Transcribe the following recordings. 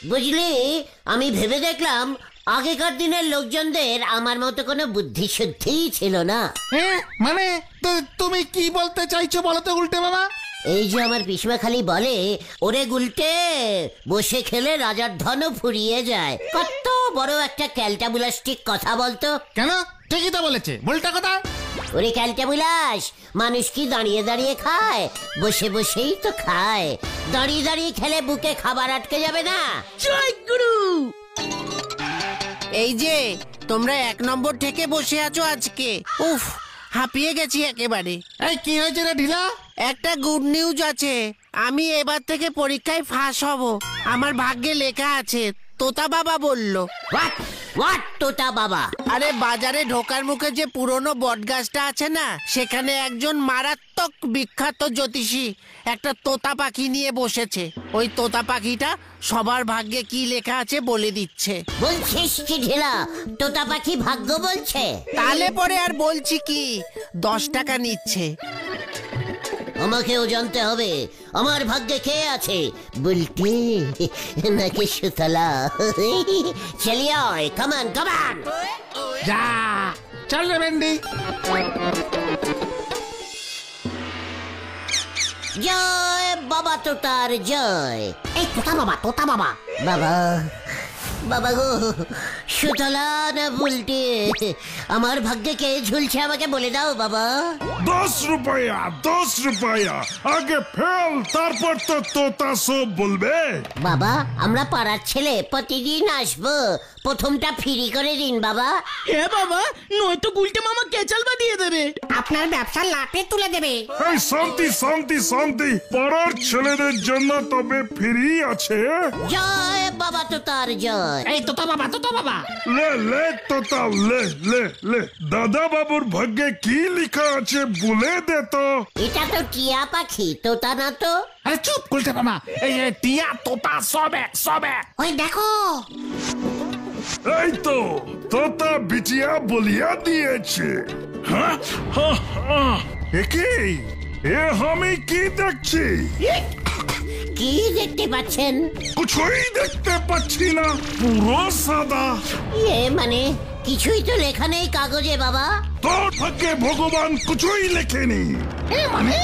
বুঝলি, আমি ভেবে দেখলাম আগেকার দিনের লোকজনদের আমার মতো কোনো বুদ্ধি শুদ্ধিই ছিল না। মানে তুমি কি বলতে চাইছো বলো তো উল্টে মামা? এই যে আমার পিসমা খালি বলে, ওরে গুলটে, বসে খেলে রাজার ধনও ফুরিয়ে যায়। কত বড় একটা ক্যালটাবুলাস্টিক কথা বলতো। কেন? ঠিকই তো বলেছে, উল্টা কথা। ওরে ক্যালটাবুলাস, মানুষ কি দাঁড়িয়ে দাঁড়িয়ে খায়? বসে বসেই তো খায়। দাঁড়িয়ে দাঁড়িয়ে খেলে বুকে খাবার আটকে যাবে না? জয় গুরু। এই যে তোমরা 1 নম্বর থেকে বসে আছো আজকে, উফ হাঁপিয়ে গেছি একেবারে। এই কি হয়েছে রে ঢিলা? একটা গুড নিউজ আছে, আমি এবার থেকে পরীক্ষায় ফাঁস হব। আমার ভাগ্যে লেখা আছে, তোতা বাবা বলল। হোয়াট তোতা বাবা? আরে বাজারে ঢোকার মুখে যে পুরনো বটগাছটা আছে না, সেখানে একজন মারাত্মক বিখ্যাত জ্যোতিষী একটা তোতা পাখি নিয়ে বসেছে। ওই তোতা পাখিটা সবার ভাগ্যে কি লেখা আছে বলে দিচ্ছে। বলছিস কি ঢেলা, তোতা পাখি ভাগ্য বলছে? তাহলে পরে আর বলছি কি, 10 টাকা নিচ্ছে। আমাকেও জানতে হবে আমার ভাগ্যে কে আছে, বুলটি নাকি সুতলা। চলিয়ে কামান কামান। যা চল রে ভেন্ডি। জয় বাবা তোতার জয়। এই তোতা বাবা, তোতা বাবা। বাবা বাবা গো, সুতলা না বুলটি, আমার ভাগ্যে কে ঝুলছে আমাকে বলে দাও বাবা। 10 रुपया 10 रुपया আগে ফেল, তারপর তো তোতা সব বলবে। বাবা আমরা পাড়ার ছেলে, প্রতিদিন আসবো, প্রথমটা ফ্রি করে দিন বাবা। হ্যাঁ বাবা, নয়তো গুলটে মামা কেচালবা দিয়ে দেবে, আপনার ব্যবসা লাটে তুলে দেবে। এই শান্তি শান্তি শান্তি, পাড়ার ছেলেদের জন্য তবে ফ্রি আছে। জয় বাবা তোতার জয়। এই তোতা বাবা, তোতা বাবা। লে লে তোতা লে লে লে, দাদা বাবুর ভাগ্যে কি লেখা আছে বলে দে তো। এটা তো টিয়া পাখি, তোতা না তো। আরে চুপ উল্টে মামা। এই টিয়া তোতা সবে সবে। ওই দেখো। এই তো তোতা বিটিয়া বলিয়া দিয়েছে। হ্যাঁ কি এ আমি কি দেখছি? কি দেখতে পাচ্ছেন? কিছুই দেখতে পাচ্ছি না, পুরো সাদা। মানে কিছুই তো লেখা নেই কাগজে বাবা। তোর ভাগ্যে ভগবান কিছুই লেখেনি। মানে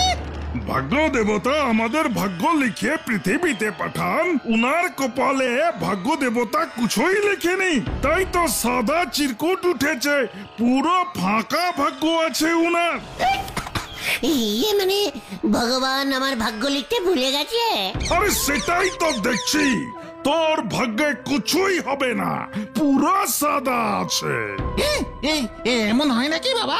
ভাগ্য দেবতা আমাদের ভাগ্য লিখে পৃথিবীতে পাঠান, উনার কপালে ভাগ্য দেবতা কিছুই লেখেনি, তাই তো সাদা চিরকুট উঠেছে, পুরো ফাঁকা ভাগ্য আছে উনার। মানে ভগবান আমার ভাগ্য লিখতে ভুলে গেছে? আরে সেটাই তো দেখছি, তোর ভাগ্যে কিছুই হবে না, পুরো সাদা আছে। এমন হয় নাকি বাবা?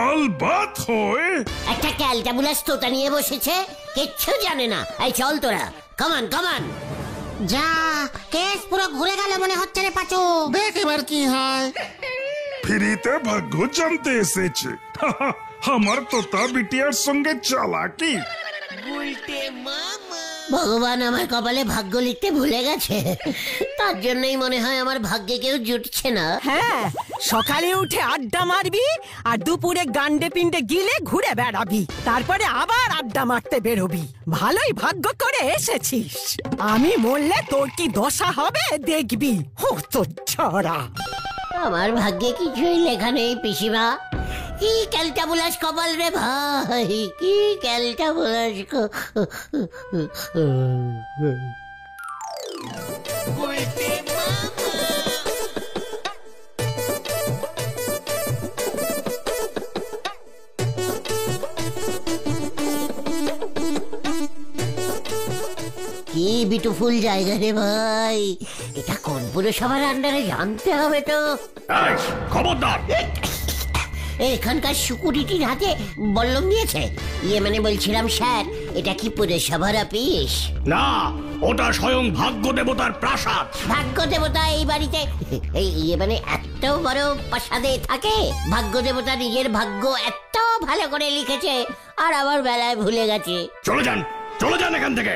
আলবাত হয়। একটা ক্যালটাবুলাস তোতা নিয়ে বসেছে, কিচ্ছু জানে না। এই চল তোরা, কামান কামান। যা, কেস পুরো ঘুরে গেল মনে হচ্ছে রে পাচু। দেখ এবার কি হয়। ফ্রিতে ভাগ্য জানতে এসেছে। আমার তোতা বিটিয়ার সঙ্গে চালাকি। ভগবান আমার কপালে ভাগ্য লিখতে ভুলে গেছে, তার জন্যই মনে হয় আমার ভাগ্যে কেউ জুটছে না। হ্যাঁ, সকালে উঠে আড্ডা মারবি আর দুপুরে গান্ডে পিন্ডে গিলে ঘুরে বেড়াবি, তারপরে আবার আড্ডা মারতে বেরোবি। ভালোই ভাগ্য করে এসেছিস। আমি মরলে তোর কি দশা হবে দেখবি। ও তো ছড়া। আমার ভাগ্যে কিছুই লেখা নেই পিসিমা। কি ক্যালটাবুলাস কপাল রে ভাই, কি ক্যালটাবুলাস। কি বিউটিফুল জায়গা রে ভাই, এটা কোন পুরসভার আন্ডারে জানতে হবে তো। খবরদার, এখানকার সিকিউরিটির হাতে বল্লম দিয়েছে। মানে বলছিলাম স্যার, এটা কি পুরসভার অফিস? না, ওটা স্বয়ং ভাগ্য দেবতার প্রাসাদ। ভাগ্য দেবতা এই বাড়িতে মানে এত বড় প্রাসাদে থাকে? ভাগ্য দেবতা নিজের ভাগ্য এত ভালো করে লিখেছে আর আবার বেলায় ভুলে গেছে। চলে যান এখান থেকে।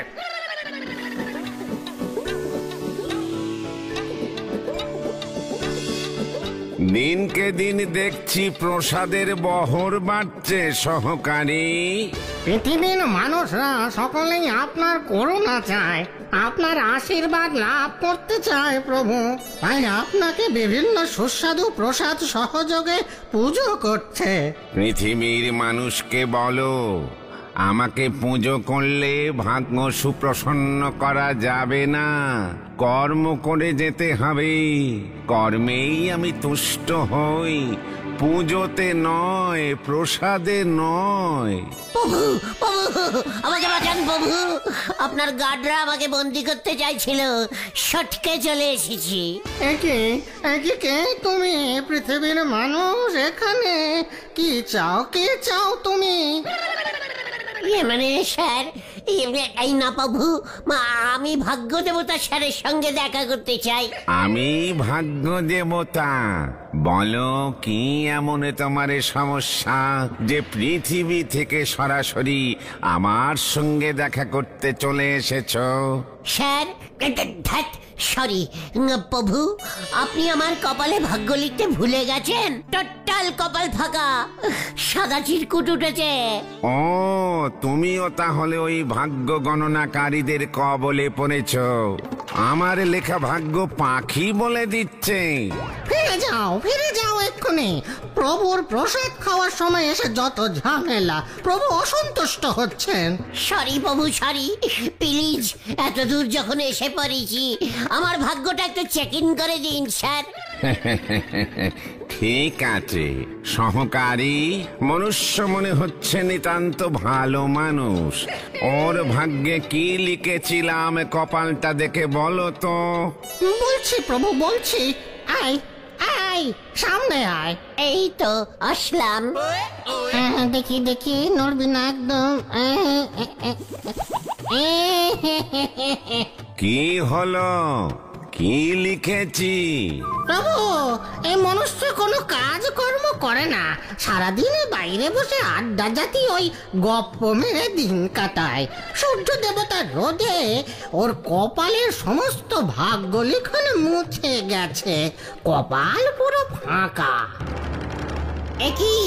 দিনকে দিন দেখছি প্রসাদের বহর বাড়ছে সহকারী। পৃথিবীর মানুষরা সকলেই আপনার করুণা চায়, আপনার আশীর্বাদ লাভ করতে চায় প্রভু। তাই আপনাকে বিভিন্ন সুস্বাদু প্রসাদ সহযোগে পুজো করছে। পৃথিবীর মানুষকে বলো, আমাকে পুজো করলে ভাগ্য সুপ্রসন্ন করা যাবে না, কর্ম করে যেতে হবে। কর্মেই আমি তুষ্ট হই, পুজোতে নয়, প্রসাদে নয়। প্রভু প্রভু আমাকে বাঁচান প্রভু, আপনার গার্ডরা আমাকে বন্দি করতে চাইছিল, সটকে চলে এসেছি। একে কে তুমি? পৃথিবীর মানুষ এখানে কি চাও? কে চাও তুমি? মানে স্যার, এই না প্রভু, আমি ভাগ্য দেবতা স্যারের সঙ্গে দেখা করতে চাই। আমি ভাগ্য দেবতা? বলো কি এমন তোমার সমস্যা যে পৃথিবী থেকে সরাসরি আমার সঙ্গে দেখা করতে চলে এসেছো? স্যার, সরি প্রভু, আপনি আমার কপালে ভাগ্য লিখতে ভুলে গেছেন। টোটাল কপাল ফাঁকা, সাদা চিরকুট উঠেছে। ও, তুমিও তাহলে ওই ভাগ্য গণনাকারীদের কবলে পড়েছো। আমার লেখা ভাগ্য পাখি বলে দিচ্ছে। ফিরে যাও এক্ষুনি। প্রভুর প্রসাদ খাওয়ার সময় এসে যত ঝামেলা, প্রভু অসন্তুষ্ট হচ্ছেন। সরি প্রভু, সরি, প্লিজ। এত দূর যখন এসে পড়েছি, আমার ভাগ্যটা একটু চেক ইন করে দিন স্যার। ঠিক আছে সহকারী, মনুষ্য মনে হচ্ছে নিতান্ত ভালো মানুষ। ওর ভাগ্যে কি লিখেছিলাম কপালটা দেখে বলো তো। বলছি প্রভু, বলছি। আয় আয়, সামনে আয়। এই তো আসলাম। দেখি নড়বি না একদম। কি হলো? কি লিখেছি? প্রভু, এই মনুষ্য কোনো কাজ কর্ম করে না, সারাদিন বাইরে বসে আড্ডা জাতি ওই গপ্প মেরে দিন কাটায়। সূর্য দেবতার রোদে ওর কপালের সমস্ত ভাগ্য লিখন মুছে গেছে, কপাল পুরো ফাঁকা। একই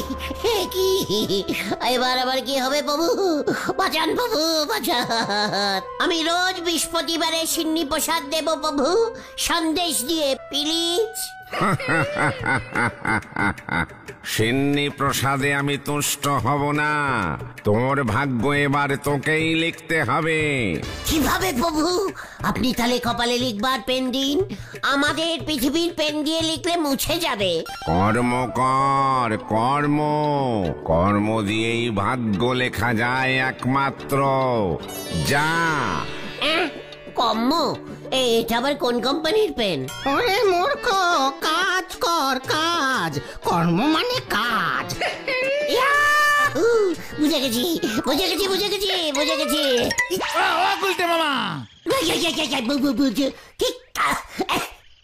এবার আবার কি হবে প্রভু? বাঁচান প্রভু, বাঁচান। আমি রোজ বৃহস্পতিবারে সিন্নি প্রসাদ দেব প্রভু, সন্দেশ দিয়ে, প্লিজ। সিন্নি প্রসাদে আমি তুষ্ট হব না। তোর ভাগ্য এবার তোকেই লিখতে হবে। কিভাবে প্রভু? আপনি তাহলে কপালে লিখবার পেন দিন, আমাদের পৃথিবীর পেন দিয়ে লিখলে মুছে যাবে। কর্ম কর, কর্ম কর্ম দিয়েই ভাগ্য লেখা যায় একমাত্র। যা। কর্ম? এটা আবার কোন কোম্পানির পেন? ওরে মূর্খ, কাজ কর, কাজ। কর্ম মানে কাজ। বুঝে গেছি।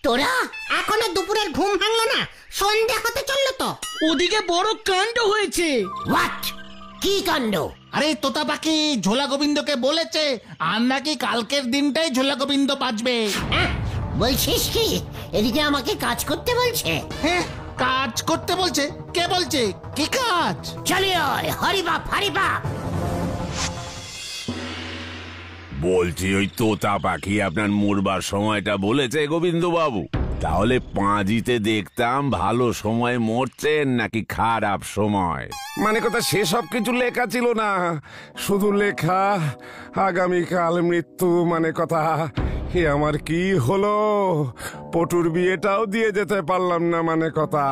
তোরা এখনো দুপুরের ঘুম ভাঙলো না? সন্ধ্যা হতে চললো তো। ওদিকে বড় কাণ্ড হয়েছে। হোয়াট? কি কাণ্ড? আরে তোতা পাখি ঝোলা গোবিন্দকে বলেছে আর নাকি কালকের দিনটাই ঝোলা গোবিন্দ বাজবে। বলছিস কি? এদিকে আমাকে কাজ করতে বলছে? হ্যাঁ, কাজ করতে বলছে। কে বলছে? কি কাজ? চলে হরিবাপ হরিবাপ। বলছি ওই তোতা পাখি আপনার মরবার সময়টা বলেছে গোবিন্দ বাবু? তাহলে পাঁজিতে দেখতাম ভালো সময় মরছেন নাকি খারাপ সময়। মানে কথা সেসব কিছু লেখা ছিল না, শুধু লেখা আগামীকাল মৃত্যু। মানে কথা হে আমার কি হলো, পটুর বিয়েটাও দিয়ে যেতে পারলাম না। মানে কথা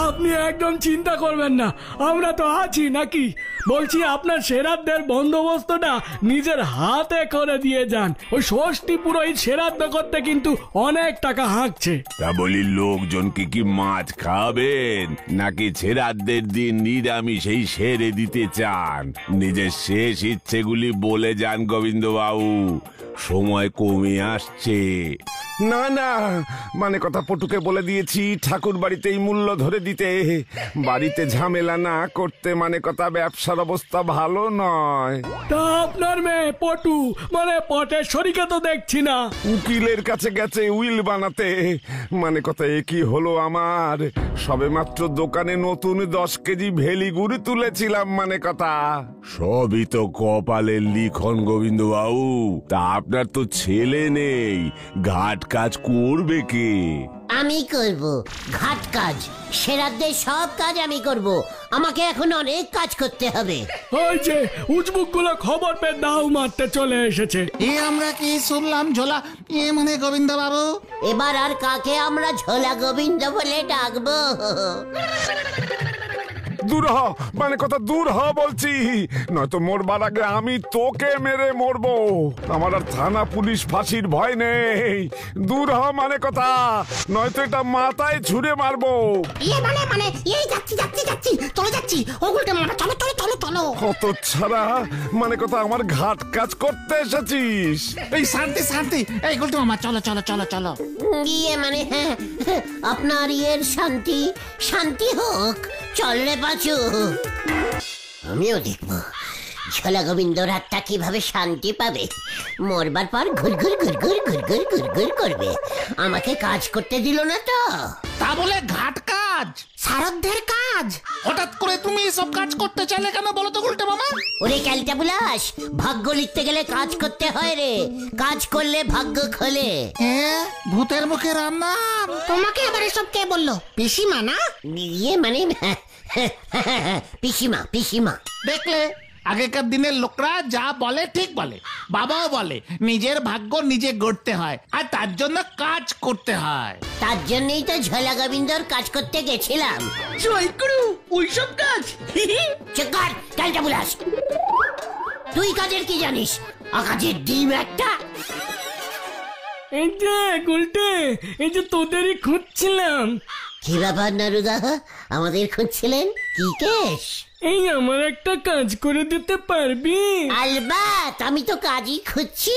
আপনি একদম চিন্তা করবেন না, আমরা তো আছি নাকি। বলছি আপনার শ্রাদ্ধের বন্দোবস্তটা নিজের হাতে করে দিয়ে যান। ওই ষষ্ঠী পুরোহিত শ্রাদ্ধ করতে কিন্তু অনেক টাকা হাঁকছে। তা বলি লোকজনকে কি মাছ খাবেন নাকি শ্রাদ্ধের দিন নিরামিষেই সেরে দিতে চান? নিজের শেষ ইচ্ছেগুলি বলে যান গোবিন্দ বাবু, সময় কমে আসছে। না না, মানে কথা পটুকে বলে দিয়েছি ঠাকুর বাড়িতেই মূল্য ধরে দিতে, বাড়িতে ঝামেলা না করতে, মানে কথা ব্যবসার অবস্থা ভালো নয়। তা আপনার মেয়ে পটু মানে পটেশ্বরীকে তো দেখছি না। উকিলের কাছে গেছে উইল বানাতে, মানে কথা এ কি হলো আমার, সবে মাত্র দোকানে নতুন 10 কেজি ভেলি গুড় তুলেছিলাম, মানে কথা। সবই তো কপালের লিখন গোবিন্দ বাবু, তা আপনার তো ছেলে নেই, ঘাট কাজ করবে কে? আমি করব ঘাট কাজ, সেরাদের সব কাজ আমি করব। আমাকে এখন অনেক কাজ করতে হবে। ওই যে উজবুক গুলো খবর পেয়ে দাও মারতে চলে এসেছে। আমরা কি শুনলাম ঝোলা মানে গোবিন্দ বাবু? এবার আর কাকে আমরা ঝোলা গোবিন্দ বলে ডাকবো? দূর হ, মানে কথা দূর হ বলছি, নয়তো মরবার আগে আমি তোকে মেরে মরবো। আমার আর থানা পুলিশ ফাঁসির ভয় নেই। দূর হ, মানে কথা, নয়তো এটা মাথায় ছুঁড়ে মারবো। যাচ্ছি চলে যাচ্ছি। ওগুলটা মারা, চলো চলো চলো চলো। কত ছাড়া, মানে কথা আমার ঘাট কাজ করতে এসেছিস? এই শান্তি শান্তি, এই গুলটে মামা চলো চলো চলো চলো। মানে হ্যাঁ, আপনার ইয়ের শান্তি শান্তি হোক। চল রে পাচু, আমিও দেখবো ঝোলা গোবিন্দ রাতটা কিভাবে শান্তি পাবে। মরবার পর ঘুরঘুর ঘুরঘুর ঘুরঘুর ঘুরঘুর করবে। আমাকে কাজ করতে দিল না তো। তা বলে ঘাট কাজ, শারদদের কাজ। হঠাৎ করে তুমি এসব কাজ করতে চাইলে কেন বলো তো গুলটে মামা? ওরে ক্যালটা বুলাস, ভাগ্য লিখতে গেলে কাজ করতে হয় রে, কাজ করলে ভাগ্য খোলে। হ্যাঁ, ভূতের মুখে রান্না। তোমাকে এবার এসব কে বললো? পিসিমা না? মানে পিসিমা পিসিমা। দেখলে, আগেকার দিনের লোকরা যা বলে ঠিক বলে। বাবাও বলে নিজের ভাগ্য নিজে গড়তে হয়, আর তার জন্য কাজ করতে হয়। তার জন্যই তো ঝোলা গোবিন্দর কাজ করতে গেছিলাম। জয় গুরু, ওইসব কাজ। চুপ কর ক্যালটা বুলাস, তুই কাজের কি জানিস? আকাশের ডিম একটা। এই যে গুলটে, এই যে তোদেরই খুঁজছিলাম। কি ব্যাপার নারুদা, আমাদের খুঁজছিলেন? কি কেস? এই আমার একটা কাজ করে দিতে পারবি? আলবাত, আমি তো কাজই খুঁজছি।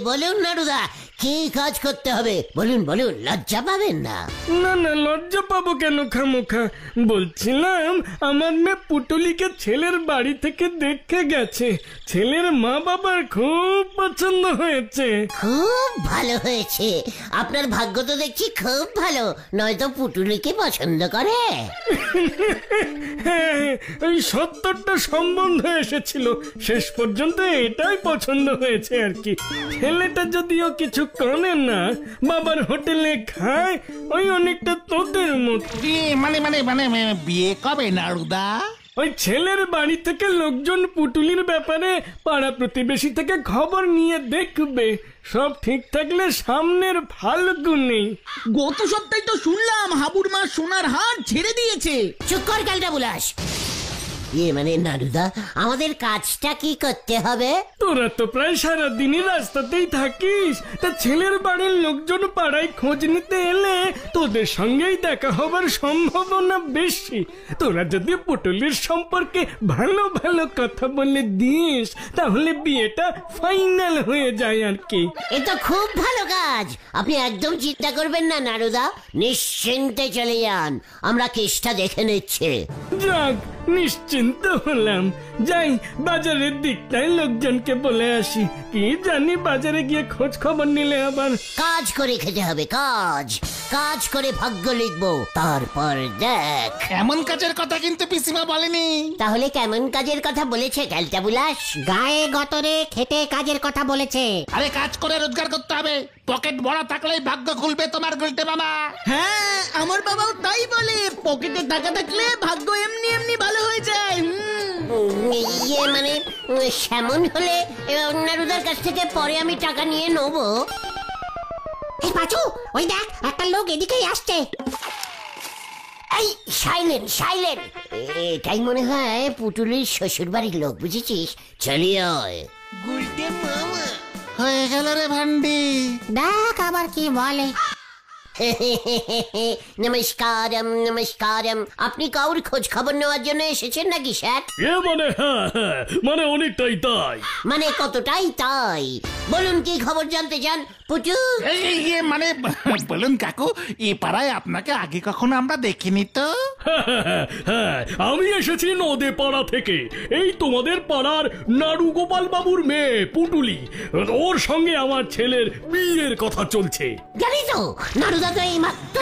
বলুন নারুদা, কি কাজ করতে হবে বলুন বলুন, লজ্জা পাবেন না। না না, লজ্জা পাবো কেন খামোখা? বলছিলাম আমার মেয়ে পুটুলিকে ছেলের বাড়ি থেকে দেখে গেছে, ছেলের মা বাবার খুব পছন্দ হয়েছে। খুব ভালো হয়েছে, আপনার ভাগ্য তো দেখছি খুব ভালো, নয়তো পুটুলিকে পছন্দ করে। হ্যাঁ, ওই 70টা সম্বন্ধ এসেছিল, শেষ পর্যন্ত এটাই পছন্দ হয়েছে আর কি। ছেলেটা যদিও কিছু করে না, বাবার হোটেলে খায়, ওই অনেকটা তোদের মতো। মানে মানে মানে বিয়ে কবে নারুদা? ওই ছেলের বাড়ি থেকে লোকজন পুটুলির ব্যাপারে পাড়া প্রতিবেশী থেকে খবর নিয়ে দেখবে, সব ঠিক থাকলে সামনের ফাল্গুনে। গত সপ্তাহে তো শুনলাম হাবুর মা সোনার হার ছেড়ে দিয়েছে। চুপ কর ক্যালটা বুলাস। মানে নারুদা, আমাদের কাজটা কি করতে হবে? তোরা তো প্রায় সারাদিনই রাস্তাতেই থাকিস, তা ছেলের বাড়ির লোকজন পাড়ায় খোঁজ নিতে এলে তোদের সঙ্গেই দেখা হবার সম্ভাবনা বেশি। তোরা যদি পুটুলির সম্পর্কে ভালো ভালো কথা বলে দিস, তাহলে বিয়েটা ফাইনাল হয়ে যায় আর কি। এ তো খুব ভালো কাজ, আপনি একদম চিন্তা করবেন না নারুদা, নিশ্চিন্তে চলে যান, আমরা কেসটা দেখে নিচ্ছি। যাক, নিশ্চিন্ত হলাম। যাই বাজারের দিকটায় লোকজনকে বলে আসি, কি জানি বাজারে গিয়ে খোঁজ খবর নিলে আবার। কাজ করে খেতে হবে, কাজ কাজ করে ভাগ্য লিখবো, তারপর দেখ। এমন কাজের কথা কিন্তু পিসিমা বলেনি। তাহলে কেমন কাজের কথা বলেছে ক্যালটা বুলাস? গায়ে গতরে খেটে কাজের কথা বলেছে। আরে কাজ করে রোজগার করতে হবে, পকেট বড় থাকলেই ভাগ্য খুলবে তোমার গুলটে মামা। হ্যাঁ, আমার বাবাও তাই বলে, পকেটে টাকা থাকলে ভাগ্য এমনি এমনি ভালো হয়ে যায়। মানে সেমন হলে নারুদার কাছ থেকে পরে আমি টাকা নিয়ে নেবো। এই পাচু, ওই দেখ একটা লোক এদিকেই আসছে। এই সাইলেন্ট সাইলেন্ট, এটাই মনে হয় পুটুলির শ্বশুর বাড়ির লোক, বুঝেছিস? চলিয়ে হয়ে গেল রে ভান্ডি। দেখ আবার কি বলে। নমস্কারম নমস্কারম। আপনি কাউর খোঁজ খবর নেওয়ার জন্য এসেছেন নাকি স্যার? মানে হ্যাঁ, মানে অনেকটাই তাই। মানে কতটাই তাই? বলুন কি খবর জানতে চান পুচু? মানে বলুন কাকু, এ পাড়ায় আপনাকে আগে কখনো আমরা দেখিনি তো। হ্যাঁ, আমি এসেছি নদে পাড়া থেকে। এই তোমাদের পাড়ার নাড়ু গোপাল বাবুর মেয়ে পুটুলি, ওর সঙ্গে আমার ছেলের বিয়ের কথা চলছে। জানি তো, নাড়ুদা তো এই মাত্র।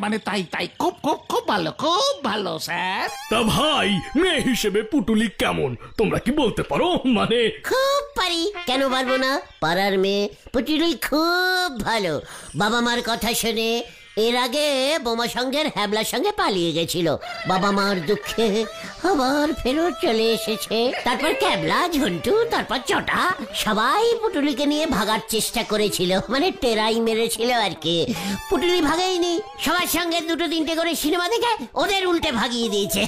মানে তাই খুব খুব খুব ভালো, খুব ভালো স্যার। তা ভাই, মেয়ে হিসেবে পুটুলি কেমন তোমরা কি বলতে পারো? মানে খুব পারি, কেন পারবো না? পাড়ার মেয়ে পুটুলি খুব ভালো। বাবা মার কথা শুনে এর আগে বোমা সঙ্গের হ্যাবলার সঙ্গে পালিয়ে গেছিল। বাবা মার দুঃখে আবার ফেরত চলে এসেছে। তারপর ক্যাবলা, ঝন্টু, তারপর চটা সবাই পুটুলিকে নিয়ে ভাগার চেষ্টা করেছিল, মানে টেরাই মেরেছিল আর কি। পুটুলি ভাগেইনি, সবার সঙ্গে দুটো তিনটে করে সিনেমা দেখে ওদের উল্টে ভাগিয়ে দিয়েছে।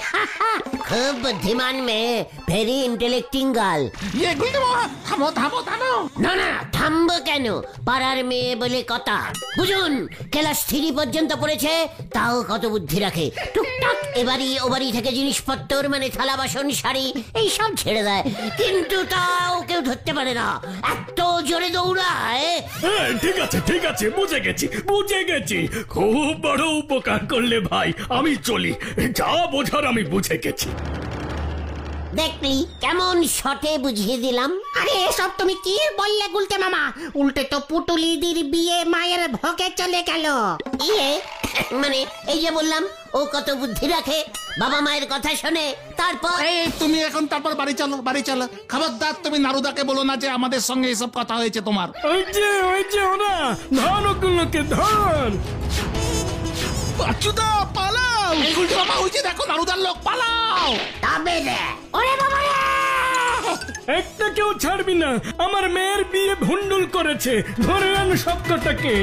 খুব বুদ্ধিমান মেয়ে, ভেরি ইন্টেলেক্টিং গার্ল। থামো থামো থামো। না না, থামবো কেন? পাড়ার মেয়ে বলে কথা। বুঝুন, ক্লাস 3 পর্যন্ত পড়েছে, তাও কত বুদ্ধি রাখে। টুকটাক এবাড়ি ওবাড়ি থেকে জিনিসপত্র, মানে থালা বাসন শাড়ি এইসব ছেড়ে দেয়, কিন্তু তাও কেউ ধরতে পারে না, এত জোরে দৌড়ায়। ঠিক আছে, বুঝে গেছি। খুব বড় উপকার করলে ভাই, আমি চলি। যা বোঝার আমি বুঝে গেছি। দেখলি কেমন শটে বুঝিয়ে দিলাম? আরে এসব তুমি কি বললে গুলতে মামা? উল্টে তো পুটুলিদির বিয়ে মায়ের ভোগে চলে গেল। মানে এই যে বললাম, ও কত বুদ্ধি রাখে, বাবা মায়ের কথা শোনে। তারপর তুমি এখন তারপর বাড়ি চলো। খবরদার তুমি নারুদাকে বলো না যে আমাদের সঙ্গে এসব কথা হয়েছে তোমার। ওই যে ওরা ধান, ওগুলোকে ধান। বাচ্চুদা পালাও! গুলটে মামা, ওই যে দেখো নারুদার লোক, পালাও! তবে রে, ওরে বাবা রে! একটা কেউ ছাড়বি না, আমার মেয়ের বিয়ে ভুন্ডুল করেছে। ধরে আন শব্দটাকে।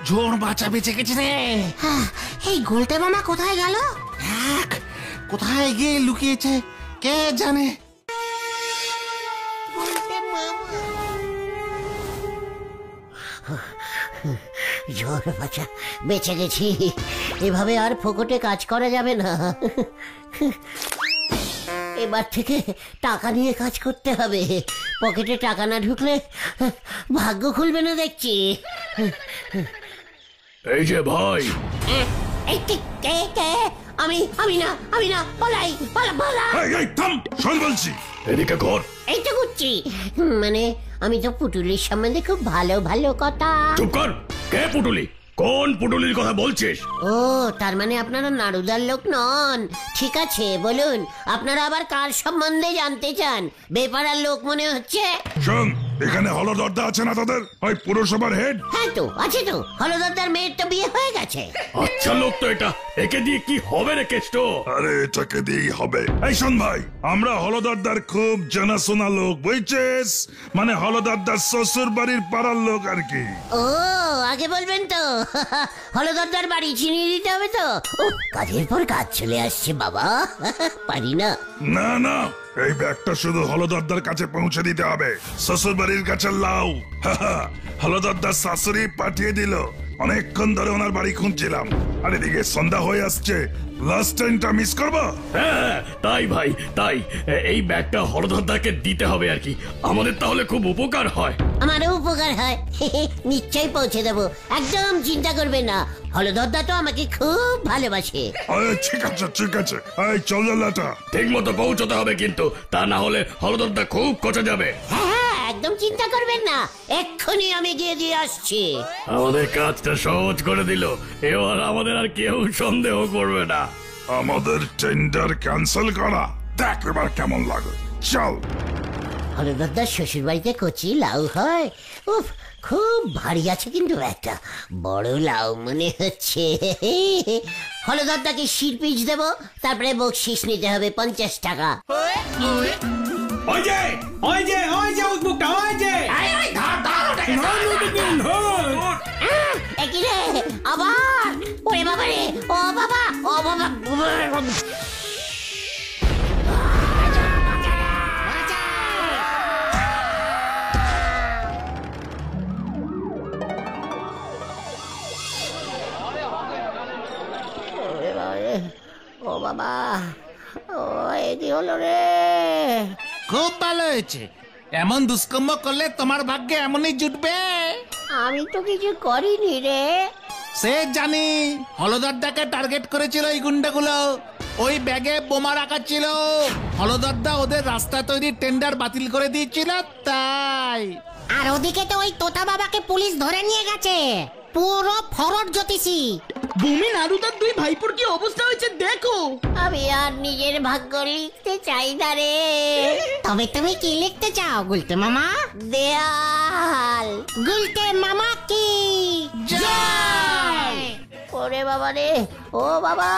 জোর বাঁচা বেঁচে গেছে রে। এই গুলতে মামা কোথায় গেল? কোথায় গিয়ে লুকিয়েছে কে জানে। জোর বাঁচা বেঁচে গেছি। এভাবে আর ফোকটে কাজ করা যাবে না। এবার থেকে টাকা নিয়ে কাজ করতে হবে। পকেটে টাকা না ঢুকলে ভাগ্য খুলবে না দেখছি। এই যে ভাই, আমি না, পালাই। থাম, শোন বলছি। এদিকে কর। এই তো করছি, মানে আমি তো পুটুলির সম্বন্ধে খুব ভালো কথা। চুপ কর। কে পুটুলি? কোন পুটুলির কথা বলছিস? ও, তার মানে আপনারা নাড়ুদার লোক নন। ঠিক আছে, বলুন আপনারা আবার কার সম্বন্ধে জানতে চান? বেপাড়ার লোক মনে হচ্ছে। শোন, এখানে হলদরদা আছে না তোদের, ওই পুরসভার হেড? হ্যাঁ তো আছে তো, হলদরদার মেয়ের তো বিয়ে হয়ে গেছে। আচ্ছা লোক তো এটা, একে দিয়ে কি হবে রে কেষ্ট? আরে এটাকে দিয়েই হবে। এই শোন ভাই, আমরা হলদরদার খুব জানাশোনা লোক, বুঝছিস? মানে হলদরদার শ্বশুর বাড়ির পাড়ার লোক আর কি। ও, আগে বলবেন তো। হলদরদার বাড়ি চিনিয়ে দিতে হবে তো। ও, কাজের পর কাজ চলে আসছে বাবা। পারি না। না, এই ব্যাগটা শুধু হলদরদার কাছে পৌঁছে দিতে হবে। শ্বশুর বাড়ির কাছে লাউ। হলদরদার শাশুড়ি পাঠিয়ে দিল। অনেকক্ষণ ধরে ওনার বাড়ি খুঁজছিলাম, আর এদিকে সন্ধ্যা হয়ে আসছে। লাস্ট টাইমটা মিস করবো? হ্যাঁ তাই ভাই, তাই এই ব্যাগটা হলদরদাকে দিতে হবে আর কি। আমাদের তাহলে খুব উপকার হয়। আমারও উপকার হয়। নিশ্চয়ই পৌঁছে দেবো, একদম চিন্তা করবে না। হলদরদা তো আমাকে খুব ভালোবাসে। ঠিক আছে, এই চল লাটা। ঠিক মতো পৌঁছতে হবে কিন্তু, তা না হলে হলদরদা খুব কচে যাবে। হ্যাঁ, একদম চিন্তা করবেন না, এক্ষুনি আমি গিয়ে দিয়ে আসছি। আমাদের কাজটা সহজ করে দিল, এবার আমাদের আর কেউ সন্দেহ করবে না। আমাদের টেন্ডার ক্যান্সেল করা, দেখ এবার কেমন লাগে। চল। হলদরদার শ্বশুর বাড়িতে কচি লাউ হয়। উফ, খুব ভারী আছে কিন্তু একটা বড় লাউ মনে হচ্ছে। হলদরদাকে শির পিচ দেবো, তারপরে বকশিস নিতে হবে 50 টাকা। একই রে, আবার ওরে বাবা রে, ও বাবা। হলো রে। খুব ভালো হয়েছে। এমন দুষ্কর্ম করলে তোমার ভাগ্যে এমনই জুটবে। আমি তো কিছু করিনি রে। সে জানি, হলদরদাকে টার্গেট করেছিল এই গুন্ডাগুলো। ওই ব্যাগে বোমা রাখা ছিল। হলদরদা ওদের রাস্তা তৈরির টেন্ডার বাতিল করে দিয়েছিল তাই। আর ওদিকে তো ওই তোতা বাবাকে পুলিশ ধরে নিয়ে গেছে, পুরো ফরড জ্যোতিষী। ভূমি নাড়ুদার দুই ভাইপোর কি অবস্থা হয়েছে দেখো। আমি আর নিজের ভাগ্য লিখতে চাই না রে। তবে তুমি কি লিখতে চাও গুলতে মামা? দেয়াল। গুলতে মামা কি জয়। ওরে বাবা রে, ও বাবা।